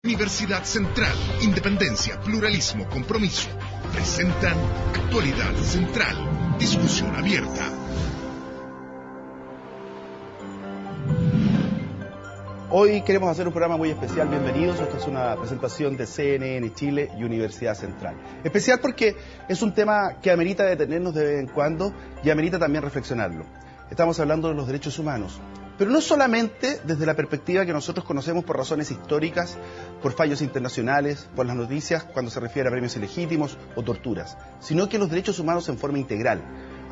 Universidad Central, independencia, pluralismo, compromiso. Presentan Actualidad Central, discusión abierta. Hoy queremos hacer un programa muy especial. Bienvenidos. Esta es una presentación de CNN Chile y Universidad Central. Especial porque es un tema que amerita detenernos de vez en cuando y amerita también reflexionarlo. Estamos hablando de los derechos humanos, pero no solamente desde la perspectiva que nosotros conocemos por razones históricas, por fallos internacionales, por las noticias cuando se refiere a premios ilegítimos o torturas, sino que los derechos humanos en forma integral,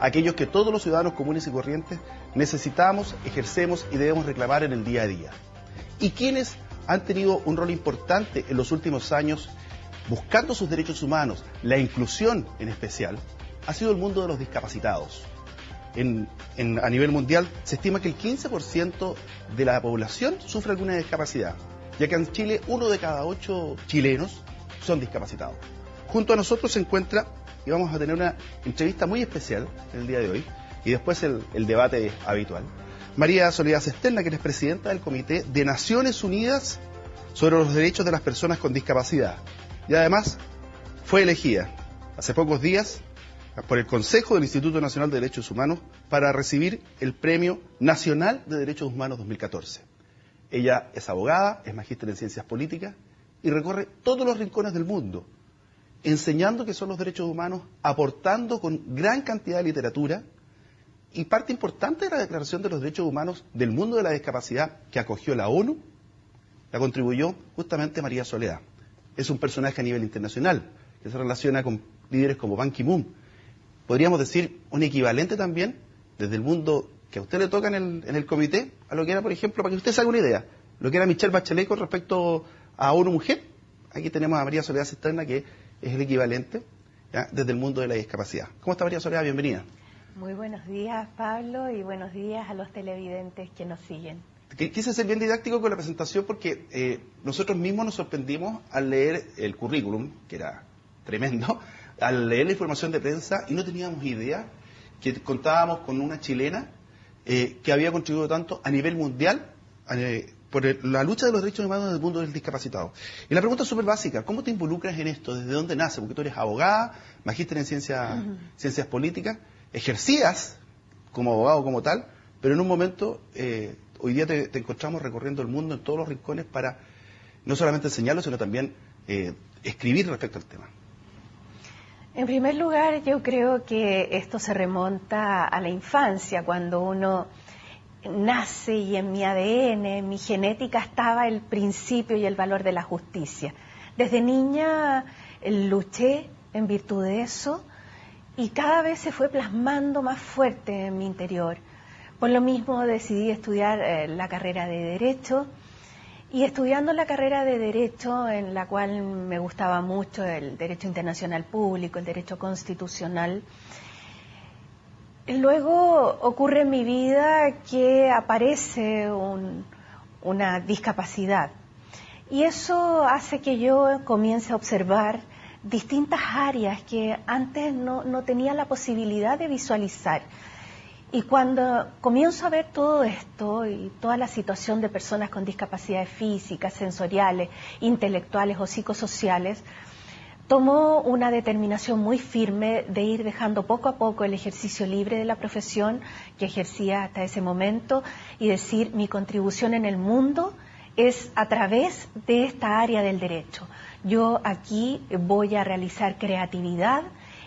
aquellos que todos los ciudadanos comunes y corrientes necesitamos, ejercemos y debemos reclamar en el día a día. Y quienes han tenido un rol importante en los últimos años buscando sus derechos humanos, la inclusión en especial, ha sido el mundo de los discapacitados. A nivel mundial se estima que el 15% de la población sufre alguna discapacidad, ya que en Chile 1 de cada 8 chilenos son discapacitados. Junto a nosotros se encuentra, y vamos a tener una entrevista muy especial en el día de hoy, y después el debate habitual, María Soledad Cisterna, que es presidenta del Comité de Naciones Unidas sobre los Derechos de las Personas con Discapacidad, y además fue elegida hace pocos días por el Consejo del Instituto Nacional de Derechos Humanos para recibir el Premio Nacional de Derechos Humanos 2014. Ella es abogada, es magíster en Ciencias Políticas y recorre todos los rincones del mundo, enseñando qué son los derechos humanos, aportando con gran cantidad de literatura, y parte importante de la Declaración de los Derechos Humanos del mundo de la discapacidad que acogió la ONU, la contribuyó justamente María Soledad. Es un personaje a nivel internacional que se relaciona con líderes como Ban Ki-moon. Podríamos decir un equivalente también desde el mundo que a usted le toca en el comité, a lo que era, por ejemplo, para que usted se haga una idea, lo que era Michelle Bachelet con respecto a ONU Mujer. Aquí tenemos a María Soledad Cisterna, que es el equivalente, ¿ya?, desde el mundo de la discapacidad. ¿Cómo está, María Soledad? Bienvenida. Muy buenos días, Pablo, y buenos días a los televidentes que nos siguen. Quise ser bien didáctico con la presentación porque nosotros mismos nos sorprendimos al leer el currículum, que era tremendo, al leer la información de prensa, y no teníamos idea que contábamos con una chilena que había contribuido tanto a nivel mundial por la lucha de los derechos humanos en el mundo del discapacitado. Y la pregunta es súper básica: ¿cómo te involucras en esto? ¿Desde dónde nace? Porque tú eres abogada, magíster en ciencias políticas, ejercías como abogado como tal, pero en un momento, hoy día te encontramos recorriendo el mundo en todos los rincones para no solamente enseñarlo, sino también escribir respecto al tema. En primer lugar, yo creo que esto se remonta a la infancia, cuando uno nace y en mi ADN, en mi genética estaba el principio y el valor de la justicia. Desde niña luché en virtud de eso y cada vez se fue plasmando más fuerte en mi interior. Por lo mismo decidí estudiar la carrera de Derecho. Y estudiando la carrera de Derecho, en la cual me gustaba mucho el Derecho Internacional Público, el Derecho Constitucional, luego ocurre en mi vida que aparece una discapacidad. Y eso hace que yo comience a observar distintas áreas que antes no tenía la posibilidad de visualizar. Y cuando comienzo a ver todo esto y toda la situación de personas con discapacidades físicas, sensoriales, intelectuales o psicosociales, tomo una determinación muy firme de ir dejando poco a poco el ejercicio libre de la profesión que ejercía hasta ese momento y decir: mi contribución en el mundo es a través de esta área del derecho. Yo aquí voy a realizar creatividad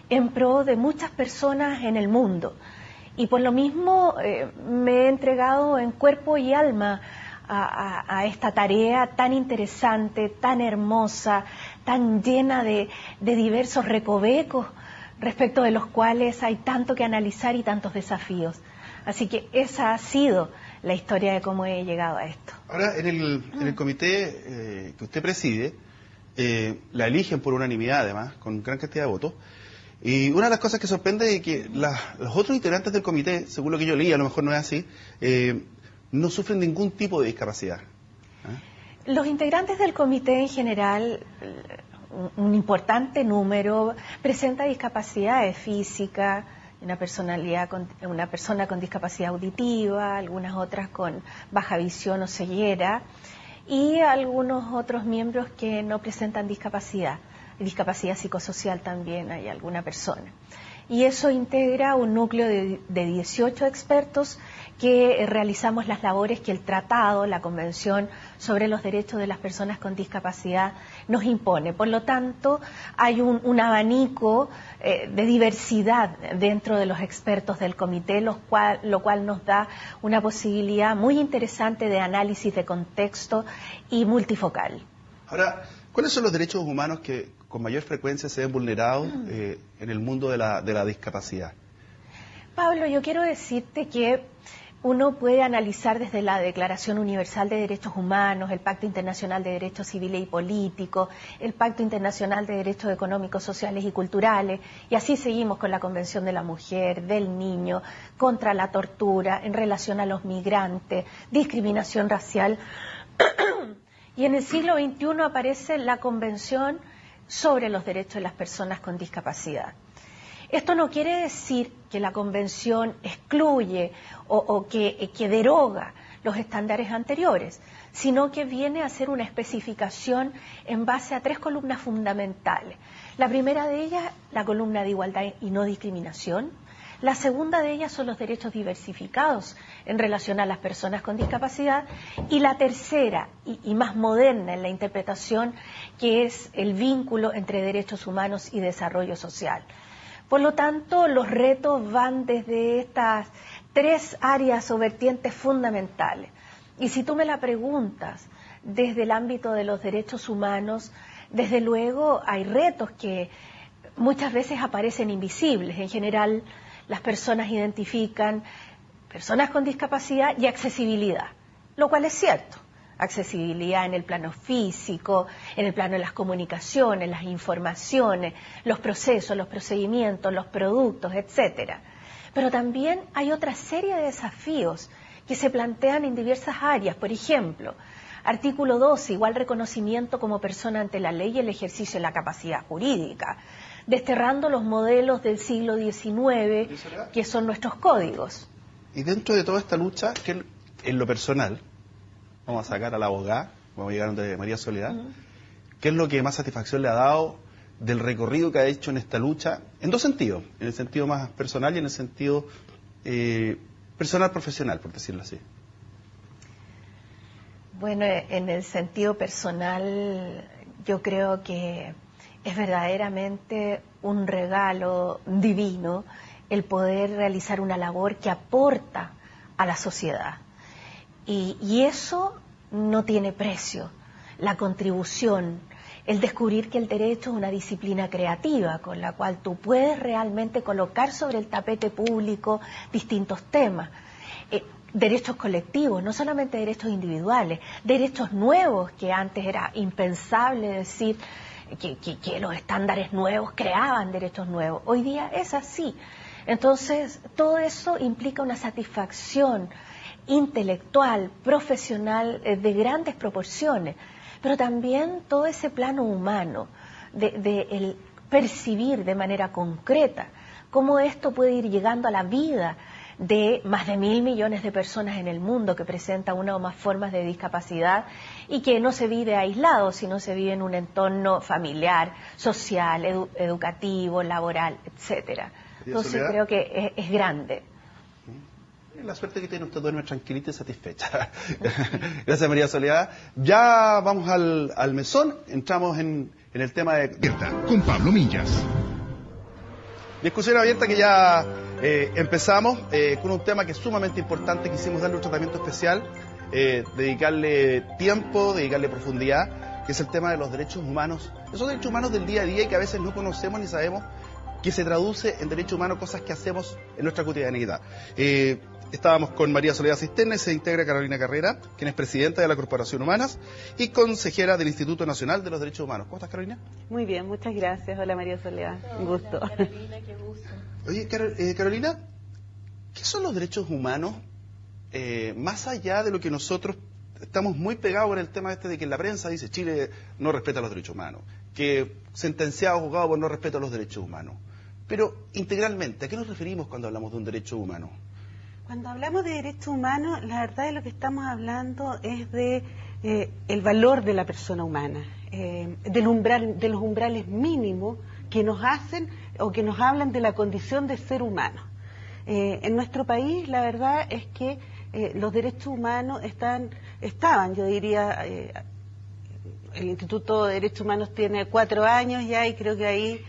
en pro de muchas personas en el mundo. Y por lo mismo me he entregado en cuerpo y alma a esta tarea tan interesante, tan hermosa, tan llena de diversos recovecos, respecto de los cuales hay tanto que analizar y tantos desafíos. Así que esa ha sido la historia de cómo he llegado a esto. Ahora, en el comité que usted preside, la eligen por unanimidad, además, con gran cantidad de votos. Y una de las cosas que sorprende es que los otros integrantes del comité, según lo que yo leí, a lo mejor no es así, no sufren ningún tipo de discapacidad. Los integrantes del comité en general, un importante número, presenta discapacidades físicas, una persona con discapacidad auditiva, algunas otras con baja visión o ceguera, y algunos otros miembros que no presentan discapacidad psicosocial también hay alguna persona. Y eso integra un núcleo de 18 expertos que realizamos las labores que el tratado, la Convención sobre los Derechos de las Personas con Discapacidad nos impone. Por lo tanto, hay un abanico de diversidad dentro de los expertos del comité, lo cual nos da una posibilidad muy interesante de análisis de contexto y multifocal. Ahora, ¿cuáles son los derechos humanos que con mayor frecuencia se ven vulnerados en el mundo de la discapacidad? Pablo, yo quiero decirte que uno puede analizar desde la Declaración Universal de Derechos Humanos, el Pacto Internacional de Derechos Civiles y Políticos, el Pacto Internacional de Derechos Económicos, Sociales y Culturales, y así seguimos con la Convención de la Mujer, del Niño, contra la tortura, en relación a los migrantes, discriminación racial. Y en el siglo XXI aparece la Convención sobre los Derechos de las Personas con Discapacidad. Esto no quiere decir que la Convención excluye o que deroga los estándares anteriores, sino que viene a hacer una especificación en base a 3 columnas fundamentales. La primera de ellas, la columna de igualdad y no discriminación. La segunda de ellas son los derechos diversificados en relación a las personas con discapacidad. Y la tercera, y más moderna en la interpretación, que es el vínculo entre derechos humanos y desarrollo social. Por lo tanto, los retos van desde estas 3 áreas o vertientes fundamentales. Y si tú me la preguntas desde el ámbito de los derechos humanos, desde luego hay retos que muchas veces aparecen invisibles. En general, las personas identifican personas con discapacidad y accesibilidad, lo cual es cierto. Accesibilidad en el plano físico, en el plano de las comunicaciones, las informaciones, los procesos, los procedimientos, los productos, etcétera. Pero también hay otra serie de desafíos que se plantean en diversas áreas. Por ejemplo, artículo 12, igual reconocimiento como persona ante la ley y el ejercicio de la capacidad jurídica, desterrando los modelos del siglo XIX, que son nuestros códigos. Y dentro de toda esta lucha, que en lo personal, vamos a sacar a la abogada, vamos a llegar donde María Soledad, ¿qué es lo que más satisfacción le ha dado del recorrido que ha hecho en esta lucha? En 2 sentidos, en el sentido más personal y en el sentido personal-profesional, por decirlo así. Bueno, en el sentido personal, yo creo que es verdaderamente un regalo divino el poder realizar una labor que aporta a la sociedad. Y eso no tiene precio. La contribución, el descubrir que el derecho es una disciplina creativa con la cual tú puedes realmente colocar sobre el tapete público distintos temas. Derechos colectivos, no solamente derechos individuales, derechos nuevos que antes era impensable decir que los estándares nuevos creaban derechos nuevos. Hoy día es así. Entonces, todo eso implica una satisfacción intelectual, profesional, de grandes proporciones, pero también todo ese plano humano, de el percibir de manera concreta cómo esto puede ir llegando a la vida de más de 1.000 millones de personas en el mundo que presentan una o más formas de discapacidad y que no se vive aislado, sino se vive en un entorno familiar, social, educativo, laboral, etcétera. Entonces creo que es grande. La suerte que tiene usted, duerme tranquilita y satisfecha. Gracias, María Soledad. Ya vamos al mesón, entramos en el tema de... Con Pablo Millas. Discusión abierta que ya empezamos con un tema que es sumamente importante. Quisimos darle un tratamiento especial, dedicarle tiempo, dedicarle profundidad, que es el tema de los derechos humanos. Esos derechos humanos del día a día y que a veces no conocemos ni sabemos, que se traduce en derechos humanos, cosas que hacemos en nuestra cotidianidad. Estábamos con María Soledad Cisterna y se integra Carolina Carrera, quien es presidenta de la Corporación Humanas y consejera del Instituto Nacional de los Derechos Humanos. ¿Cómo estás, Carolina? Muy bien, muchas gracias. Hola, María Soledad. Un gusto. Hola, Carolina, qué gusto. Oye, Carolina, ¿qué son los derechos humanos más allá de lo que nosotros estamos muy pegados con el tema este de que la prensa dice Chile no respeta los derechos humanos, que sentenciado, juzgado por no respeto a los derechos humanos? Pero integralmente, ¿a qué nos referimos cuando hablamos de un derecho humano? Cuando hablamos de derechos humanos, la verdad de lo que estamos hablando es de el valor de la persona humana, de los umbrales mínimos que nos hacen o que nos hablan de la condición de ser humano. En nuestro país la verdad es que los derechos humanos estaban, yo diría, el Instituto de Derechos Humanos tiene 4 años ya y creo que ahí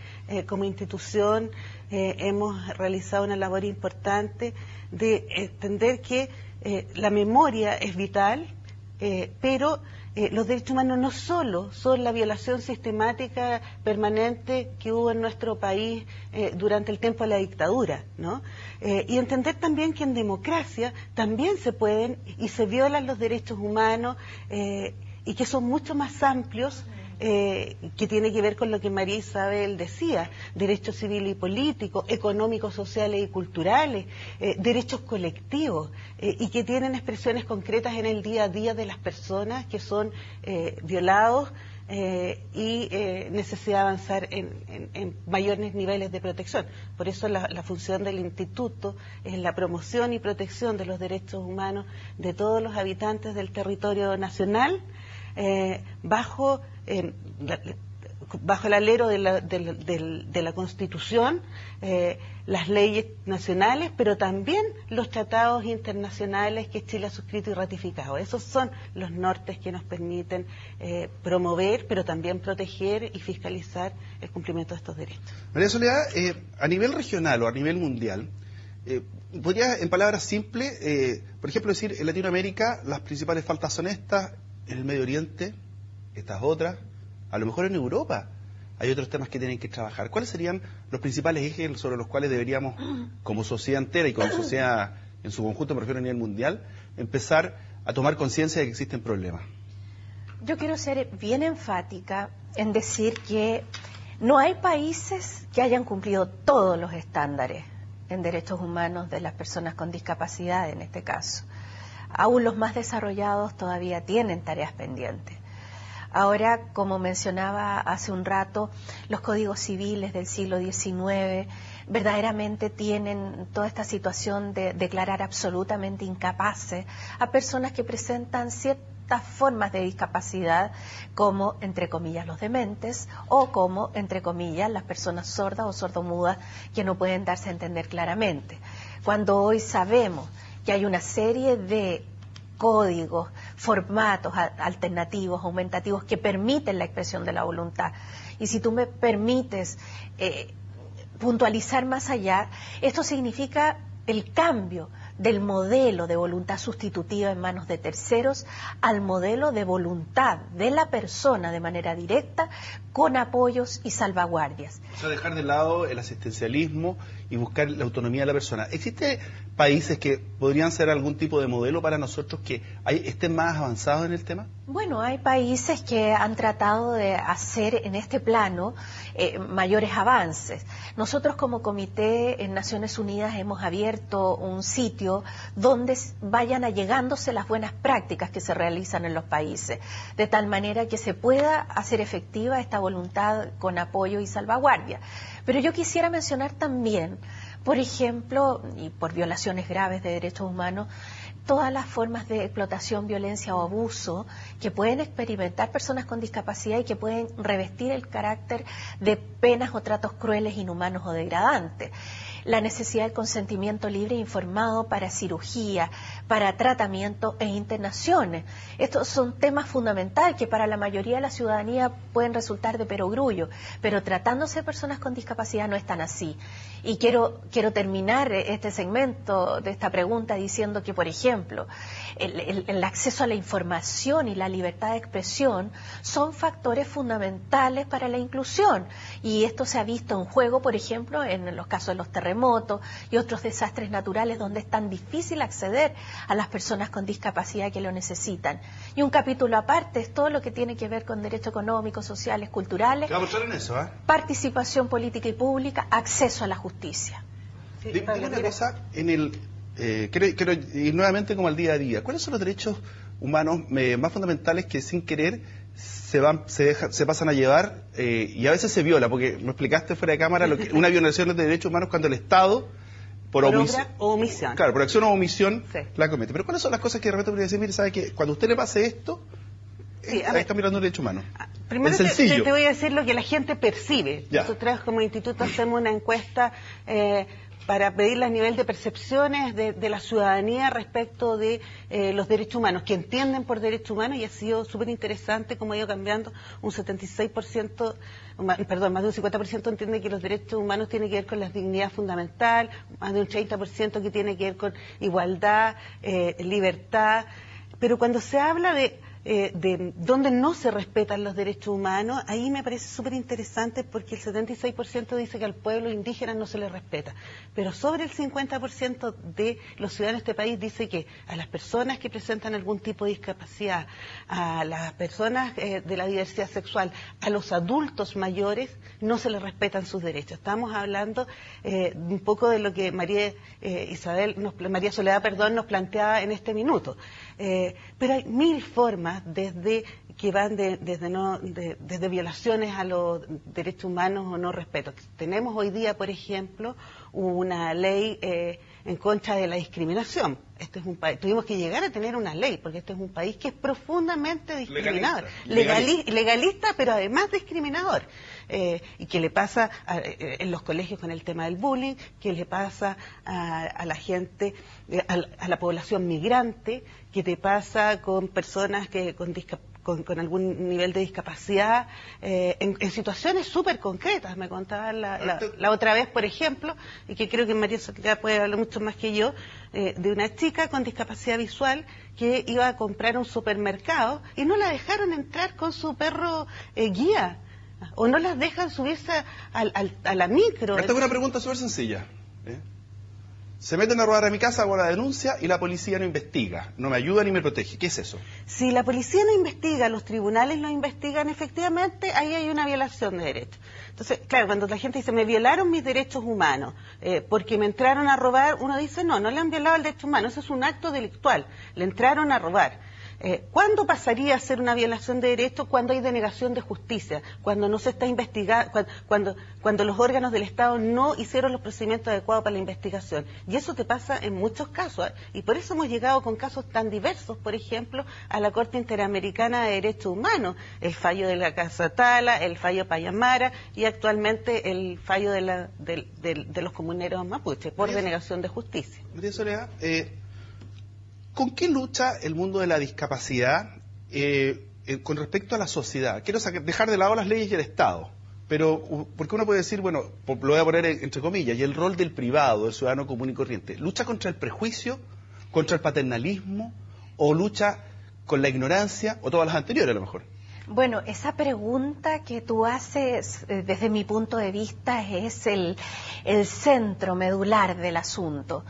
como institución hemos realizado una labor importante de entender que la memoria es vital, pero los derechos humanos no solo son la violación sistemática permanente que hubo en nuestro país durante el tiempo de la dictadura, ¿no? Y entender también que en democracia también se pueden y se violan los derechos humanos y que son mucho más amplios, que tiene que ver con lo que María Isabel decía, derechos civiles y políticos, económicos, sociales y culturales, derechos colectivos, y que tienen expresiones concretas en el día a día de las personas que son violados y necesidad de avanzar en mayores niveles de protección. Por eso la función del Instituto es la promoción y protección de los derechos humanos de todos los habitantes del territorio nacional, bajo el alero de la Constitución, las leyes nacionales, pero también los tratados internacionales que Chile ha suscrito y ratificado. Esos son los nortes que nos permiten promover, pero también proteger y fiscalizar el cumplimiento de estos derechos. María Soledad, a nivel regional o a nivel mundial, ¿podría en palabras simples, por ejemplo, decir en Latinoamérica las principales faltas son estas, en el Medio Oriente, estas otras, a lo mejor en Europa hay otros temas que tienen que trabajar? ¿Cuáles serían los principales ejes sobre los cuales deberíamos, como sociedad entera y como sociedad en su conjunto, me refiero a nivel mundial, empezar a tomar conciencia de que existen problemas? Yo quiero ser bien enfática en decir que no hay países que hayan cumplido todos los estándares en derechos humanos de las personas con discapacidad, en este caso. Aún los más desarrollados todavía tienen tareas pendientes. Ahora, como mencionaba hace un rato, los códigos civiles del siglo XIX verdaderamente tienen toda esta situación de declarar absolutamente incapaces a personas que presentan ciertas formas de discapacidad, como, entre comillas, los dementes, o como, entre comillas, las personas sordas o sordomudas que no pueden darse a entender claramente. Cuando hoy sabemos que hay una serie de códigos, formatos alternativos, aumentativos, que permiten la expresión de la voluntad. Y si tú me permites puntualizar más allá, esto significa el cambio del modelo de voluntad sustitutiva en manos de terceros al modelo de voluntad de la persona de manera directa, con apoyos y salvaguardias. O sea, dejar de lado el asistencialismo y buscar la autonomía de la persona. ¿Existen países que podrían ser algún tipo de modelo para nosotros que estén más avanzados en el tema? Bueno, hay países que han tratado de hacer en este plano mayores avances. Nosotros como comité en Naciones Unidas hemos abierto un sitio donde vayan allegándose las buenas prácticas que se realizan en los países, de tal manera que se pueda hacer efectiva esta voluntad con apoyo y salvaguardia. Pero yo quisiera mencionar también, por ejemplo, y por violaciones graves de derechos humanos, todas las formas de explotación, violencia o abuso que pueden experimentar personas con discapacidad y que pueden revestir el carácter de penas o tratos crueles, inhumanos o degradantes. La necesidad del consentimiento libre e informado para cirugía, para tratamiento e internaciones. Estos son temas fundamentales que para la mayoría de la ciudadanía pueden resultar de perogrullo, pero tratándose de personas con discapacidad no es tan así. Y quiero terminar este segmento de esta pregunta diciendo que, por ejemplo, el acceso a la información y la libertad de expresión son factores fundamentales para la inclusión. Y esto se ha visto en juego, por ejemplo, en los casos de los terremotos y otros desastres naturales donde es tan difícil acceder a las personas con discapacidad que lo necesitan. Y un capítulo aparte es todo lo que tiene que ver con derechos económicos, sociales, culturales, en eso, participación política y pública, acceso a la justicia. Sí, dime una cosa, quiero ir nuevamente como al día a día. ¿Cuáles son los derechos humanos más fundamentales que sin querer se pasan a llevar y a veces se viola? Porque me explicaste fuera de cámara una violación de derechos humanos cuando el Estado por omisión. Claro, por acción o omisión sí. la comete. Pero ¿cuáles son las cosas que de repente podría decir, mire, sabe que cuando a usted le pase esto, Sí, ahí está mirando un derecho humano. Primero es sencillo. te voy a decir lo que la gente percibe. Ya. Nosotros como instituto hacemos una encuesta para pedirle el nivel de percepciones de la ciudadanía respecto de los derechos humanos, que entienden por derechos humanos, y ha sido súper interesante cómo ha ido cambiando. Un 76%, perdón, más de un 50% entiende que los derechos humanos tienen que ver con la dignidad fundamental, más de un 30% que tiene que ver con igualdad, libertad. Pero cuando se habla de donde no se respetan los derechos humanos, ahí me parece súper interesante porque el 76% dice que al pueblo indígena no se le respeta, pero sobre el 50% de los ciudadanos de este país dice que a las personas que presentan algún tipo de discapacidad, a las personas de la diversidad sexual, a los adultos mayores, no se les respetan sus derechos. Estamos hablando un poco de lo que María Soledad nos planteaba en este minuto. Pero hay mil formas, desde que van desde violaciones a los derechos humanos o no respeto. Tenemos hoy día, por ejemplo, una ley en contra de la discriminación. Este es un país, tuvimos que llegar a tener una ley, porque este es un país que es profundamente discriminador, legalista, pero además discriminador. Y que le pasa en los colegios con el tema del bullying, que le pasa a la gente, a la población migrante, que te pasa con personas que con algún nivel de discapacidad, en situaciones súper concretas. Me contaba la otra vez, por ejemplo, y que creo que María Soledad puede hablar mucho más que yo, de una chica con discapacidad visual que iba a comprar un supermercado y no la dejaron entrar con su perro guía, o no las dejan subirse a la micro. Esta es una pregunta súper sencilla. Se meten a robar a mi casa, hago la denuncia y la policía no investiga, no me ayuda ni me protege. ¿Qué es eso? Si la policía no investiga, los tribunales no investigan, efectivamente, ahí hay una violación de derechos. Entonces, claro, cuando la gente dice, me violaron mis derechos humanos porque me entraron a robar, uno dice, no le han violado el derecho humano, eso es un acto delictual, le entraron a robar. ¿Cuándo pasaría a ser una violación de derechos? Cuando hay denegación de justicia, cuando no se está investigando, cuando los órganos del Estado no hicieron los procedimientos adecuados para la investigación. Y eso te pasa en muchos casos, y por eso hemos llegado con casos tan diversos, por ejemplo, a la Corte Interamericana de Derechos Humanos, el fallo de la Casa Tala, el fallo Payamara y actualmente el fallo de los comuneros mapuche por denegación de justicia. María Soledad, ¿con qué lucha el mundo de la discapacidad con respecto a la sociedad? Quiero dejar de lado las leyes y el Estado, pero porque uno puede decir, bueno, lo voy a poner entre comillas, y el rol del privado, del ciudadano común y corriente, ¿lucha contra el prejuicio, contra el paternalismo, o lucha con la ignorancia, o todas las anteriores a lo mejor? Bueno, esa pregunta que tú haces, desde mi punto de vista, es el centro medular del asunto.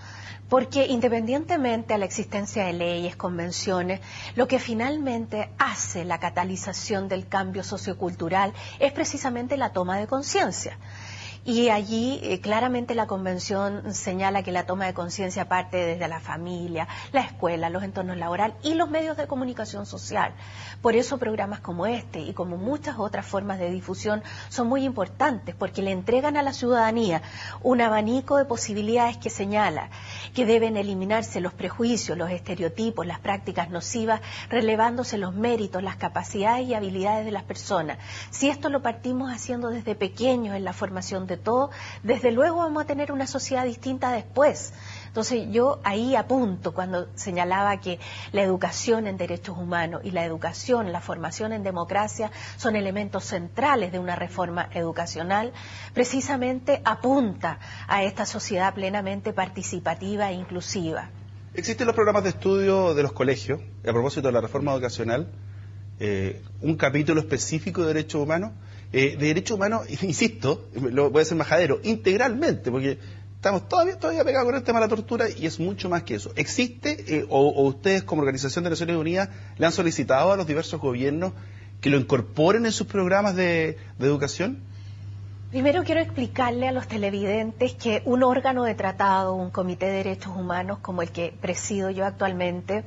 Porque independientemente a la existencia de leyes, convenciones, lo que finalmente hace la catalización del cambio sociocultural es precisamente la toma de conciencia. Y allí claramente la Convención señala que la toma de conciencia parte desde la familia, la escuela, los entornos laborales y los medios de comunicación social. Por eso programas como este y como muchas otras formas de difusión son muy importantes, porque le entregan a la ciudadanía un abanico de posibilidades que señala que deben eliminarse los prejuicios, los estereotipos, las prácticas nocivas, relevándose los méritos, las capacidades y habilidades de las personas. Si esto lo partimos haciendo desde pequeños en la formación de todo, desde luego vamos a tener una sociedad distinta después. Entonces yo ahí apunto cuando señalaba que la educación en derechos humanos y la educación, la formación en democracia son elementos centrales de una reforma educacional, precisamente apunta a esta sociedad plenamente participativa e inclusiva. Existen los programas de estudio de los colegios, a propósito de la reforma educacional, un capítulo específico de derechos humanos. De derechos humanos, insisto, lo voy a hacer majadero, integralmente, porque estamos todavía pegados con el tema de la tortura y es mucho más que eso. ¿Existe o ustedes como Organización de Naciones Unidas le han solicitado a los diversos gobiernos que lo incorporen en sus programas de educación? Primero quiero explicarle a los televidentes que un órgano de tratado, un comité de derechos humanos como el que presido yo actualmente,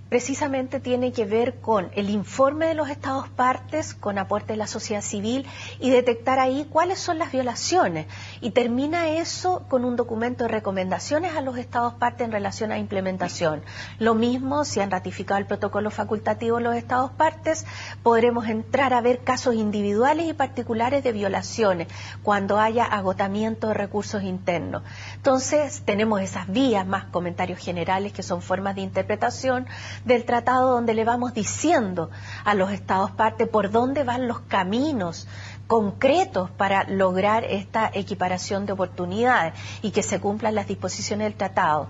precisamente tiene que ver con el informe de los Estados partes, con aporte de la sociedad civil y detectar ahí cuáles son las violaciones. Y termina eso con un documento de recomendaciones a los Estados partes en relación a implementación. Lo mismo, si han ratificado el protocolo facultativo los Estados partes, podremos entrar a ver casos individuales y particulares de violaciones cuando haya agotamiento de recursos internos. Entonces, tenemos esas vías más comentarios generales que son formas de interpretación del tratado, donde le vamos diciendo a los Estados partes por dónde van los caminos concretos para lograr esta equiparación de oportunidades y que se cumplan las disposiciones del tratado.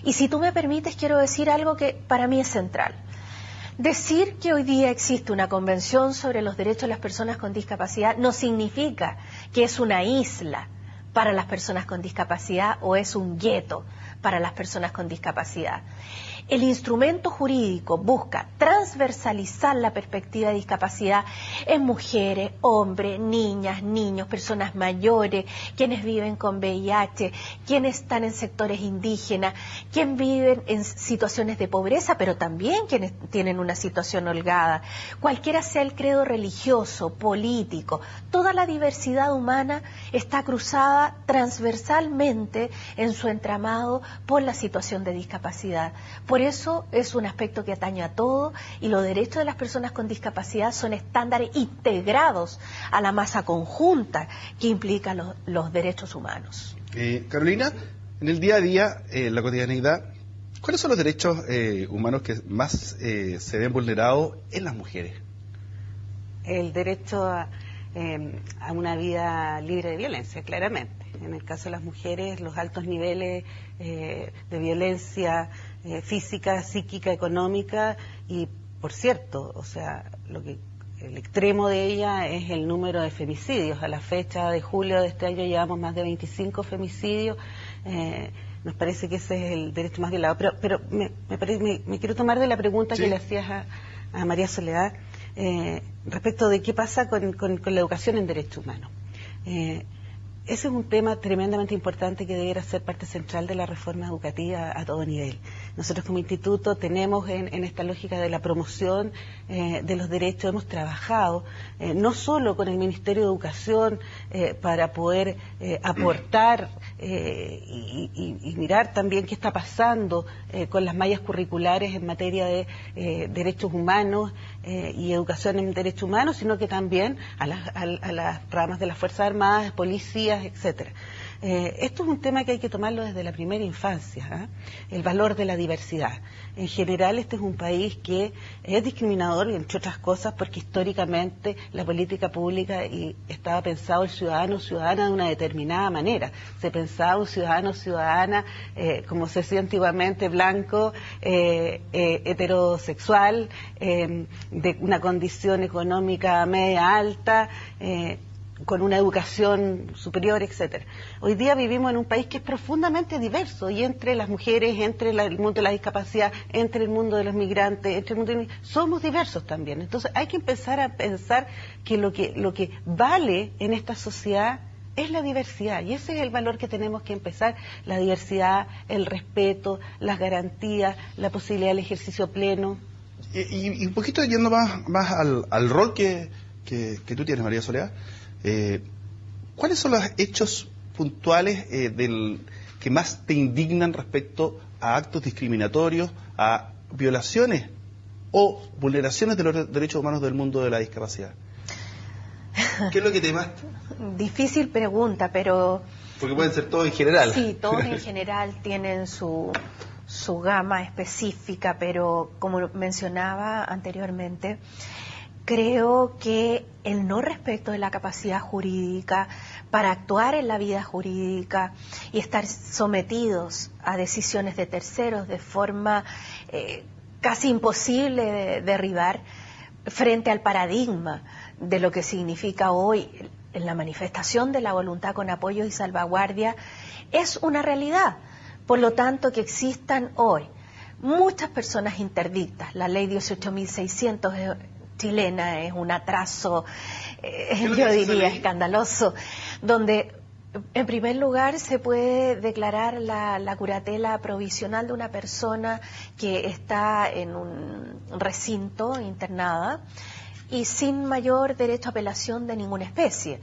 Y si tú me permites, quiero decir algo que para mí es central. Decir que hoy día existe una convención sobre los derechos de las personas con discapacidad no significa que es una isla para las personas con discapacidad o es un gueto para las personas con discapacidad. El instrumento jurídico busca transversalizar la perspectiva de discapacidad en mujeres, hombres, niñas, niños, personas mayores, quienes viven con VIH, quienes están en sectores indígenas, quienes viven en situaciones de pobreza, pero también quienes tienen una situación holgada. Cualquiera sea el credo religioso, político, toda la diversidad humana está cruzada transversalmente en su entramado por la situación de discapacidad. Por eso es un aspecto que atañe a todo y los derechos de las personas con discapacidad son estándares integrados a la masa conjunta que implica los derechos humanos. Carolina, en el día a día, la cotidianidad, ¿cuáles son los derechos humanos que más se ven vulnerados en las mujeres? El derecho a una vida libre de violencia, claramente. En el caso de las mujeres, los altos niveles de violencia física, psíquica, económica y, por cierto, o sea, el extremo de ella es el número de femicidios. A la fecha de julio de este año llevamos más de 25 femicidios. Nos parece que ese es el derecho más violado. Pero me quiero tomar de la pregunta que le hacías a María Soledad respecto de qué pasa con la educación en derechos humanos. Ese es un tema tremendamente importante que debiera ser parte central de la reforma educativa a todo nivel. Nosotros como instituto tenemos en esta lógica de la promoción de los derechos, hemos trabajado no solo con el Ministerio de Educación para poder aportar y mirar también qué está pasando con las mallas curriculares en materia de derechos humanos y educación en derechos humanos, sino que también a las ramas de las Fuerzas Armadas, policías, etcétera. Esto es un tema que hay que tomarlo desde la primera infancia, el valor de la diversidad. En general, este es un país que es discriminador, entre otras cosas, porque históricamente la política pública estaba pensado el ciudadano o ciudadana de una determinada manera. Se pensaba un ciudadano o ciudadana, como se decía antiguamente, blanco, heterosexual, de una condición económica media alta, con una educación superior, etcétera. Hoy día vivimos en un país que es profundamente diverso, y entre las mujeres, entre el mundo de la discapacidad, entre el mundo de los migrantes, entre el mundo somos diversos también. Entonces hay que empezar a pensar que lo que vale en esta sociedad es la diversidad, y ese es el valor que tenemos que empezar: la diversidad, el respeto, las garantías, la posibilidad del ejercicio pleno. Y un poquito yendo más al rol que tú tienes, María Soledad, ¿cuáles son los hechos puntuales que más te indignan respecto a actos discriminatorios, a violaciones o vulneraciones de los derechos humanos del mundo de la discapacidad? ¿Qué es lo que te más...? Difícil pregunta, pero... Porque pueden ser todos en general. Sí, todos en general tienen su gama específica, pero como mencionaba anteriormente, creo que el no respeto de la capacidad jurídica para actuar en la vida jurídica y estar sometidos a decisiones de terceros de forma casi imposible de derribar frente al paradigma de lo que significa hoy en la manifestación de la voluntad con apoyo y salvaguardia, es una realidad. Por lo tanto, que existan hoy muchas personas interdictas. La ley 18.600 chilena es un atraso, yo diría, escandaloso, donde En primer lugar, se puede declarar la curatela provisional de una persona que está en un recinto internada y sin mayor derecho a apelación de ninguna especie.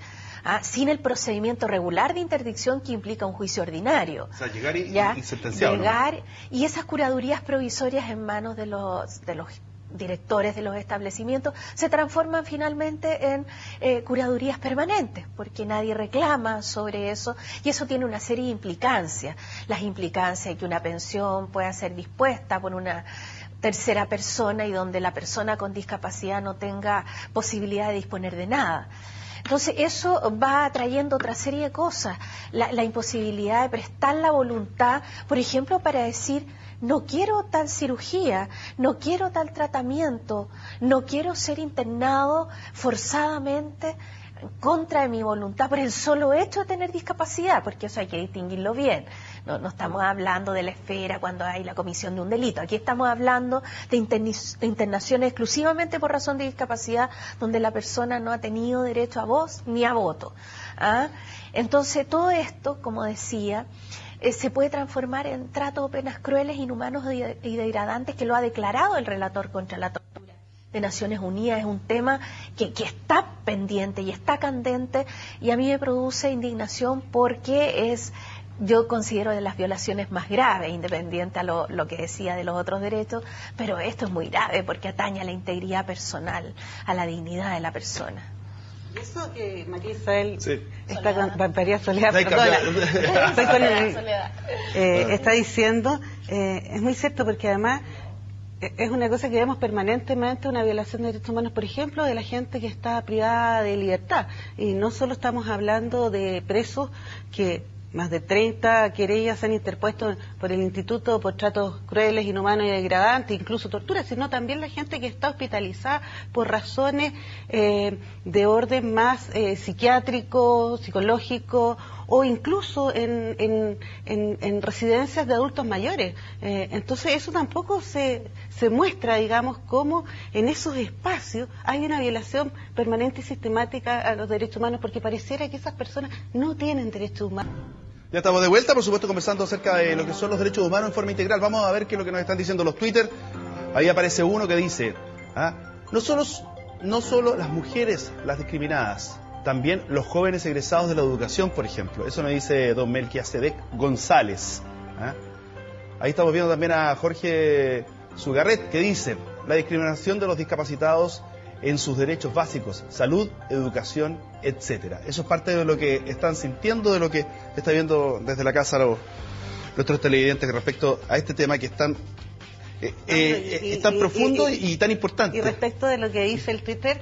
Sin el procedimiento regular de interdicción que implica un juicio ordinario. O sea, llegar y sentenciar. Llegar, ¿no? Y esas curadurías provisorias en manos de los directores de los establecimientos se transforman finalmente en curadurías permanentes, porque nadie reclama sobre eso, y eso tiene una serie de implicancias. Las implicancias de que una pensión pueda ser dispuesta por una tercera persona y donde la persona con discapacidad no tenga posibilidad de disponer de nada. Entonces eso va atrayendo otra serie de cosas, la imposibilidad de prestar la voluntad, por ejemplo, para decir: no quiero tal cirugía, no quiero tal tratamiento, no quiero ser internado forzadamente en contra de mi voluntad por el solo hecho de tener discapacidad, porque eso hay que distinguirlo bien. No estamos hablando de la esfera cuando hay la comisión de un delito. Aquí estamos hablando de internaciones exclusivamente por razón de discapacidad, donde la persona no ha tenido derecho a voz ni a voto. Entonces, todo esto, como decía, se puede transformar en trato o penas crueles, inhumanos y degradantes, que lo ha declarado el relator contra la tortura de Naciones Unidas. Es un tema que está pendiente y está candente, y a mí me produce indignación porque yo considero de las violaciones más graves, independiente a lo que decía de los otros derechos, pero esto es muy grave porque atañe a la integridad personal, a la dignidad de la persona. Eso que María Isabel está con María Soledad, está diciendo, es muy cierto, porque además es una cosa que vemos permanentemente, una violación de derechos humanos, por ejemplo, de la gente que está privada de libertad. Y no solo estamos hablando de presos que más de 30 querellas se han interpuesto por el Instituto por tratos crueles, inhumanos y degradantes, incluso tortura, sino también la gente que está hospitalizada por razones de orden más psiquiátrico, psicológico, o incluso en residencias de adultos mayores. Entonces eso tampoco se muestra, digamos, cómo en esos espacios hay una violación permanente y sistemática a los derechos humanos, porque pareciera que esas personas no tienen derechos humanos. Ya estamos de vuelta, por supuesto, conversando acerca de lo que son los derechos humanos en forma integral. Vamos a ver qué es lo que nos están diciendo los Twitter. Ahí aparece uno que dice: no solo las mujeres las discriminadas, también los jóvenes egresados de la educación, por ejemplo. Eso me dice don Melquisedec González. Ahí estamos viendo también a Jorge Sugarret, que dice: la discriminación de los discapacitados en sus derechos básicos, salud, educación, etcétera. Eso es parte de lo que están sintiendo, de lo que está viendo desde la casa nuestros televidentes respecto a este tema que es tan profundo y tan importante. Y respecto de lo que dice el Twitter,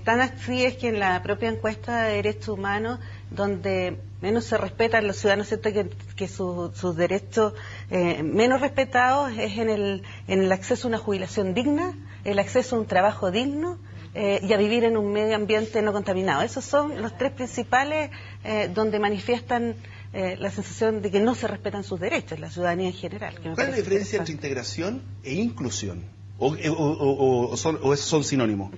tan así es que en la propia encuesta de derechos humanos, donde menos se respetan los ciudadanos, ¿cierto?, que sus derechos menos respetados es en el acceso a una jubilación digna, el acceso a un trabajo digno y a vivir en un medio ambiente no contaminado. Esos son los tres principales donde manifiestan la sensación de que no se respetan sus derechos, la ciudadanía en general. ¿Cuál es la diferencia entre integración e inclusión? ¿O son sinónimos?